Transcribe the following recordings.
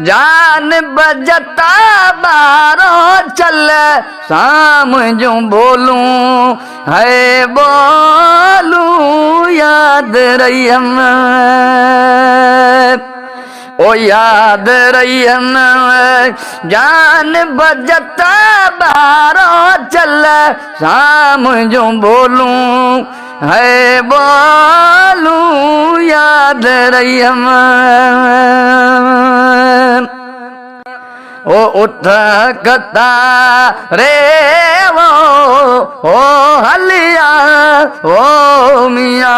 जान बजता बारो चल शाम जो बोलूं है बोलूं याद रही हम ओ याद रही हम जान बजता बारो चल शाम जो बोलूं है बोलूं याद रही हम ओ उठ कता रे वो हलिया ओ मियाँ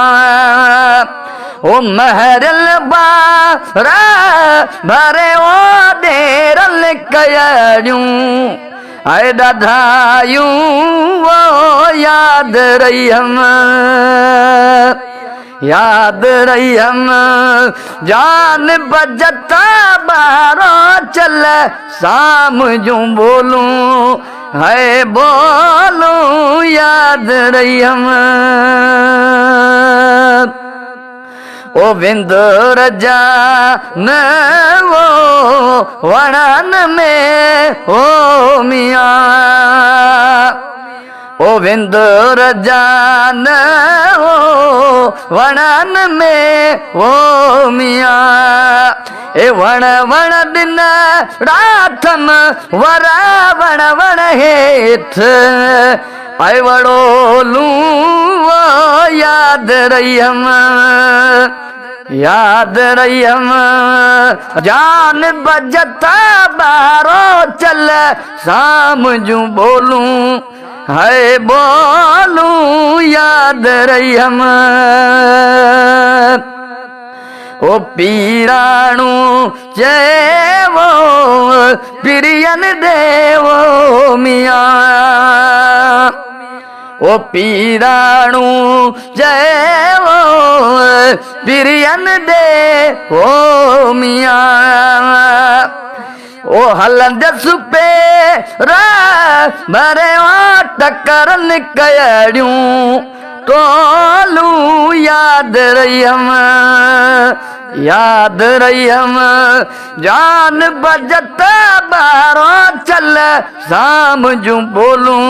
ओ महरल बारा भरे ओ डेरल कयड़ियूं ऐ दाधायूं वो याद रही हम याद रही हम जान बजता बारो चल शाम जो बोलूं है बोलूं याद रही हम ओ विंदुर जान वो वणन में ओ मियाँ ओ विंदुर जान ओ वणन में ओ मियाँ ए वण वण दिन राथम वरा वण वण हेठ ऐ वड़ोलूं वो याद रही हम याद रही हम जान बजता बारो चल शाम जो बोलूं है बोलूं याद रही हम ओ पीराणू चेवो प्रियन देवो मियाँ ओ पीराणू जयवो प्रियन दे ओ मियाँ ओ हलंद सुपे रा भरे टकरन कयड़ियूं टोलूं याद रही हम याद रही हम जान बजता बारो चल शाम जो बोलूं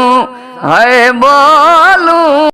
है बोलूं।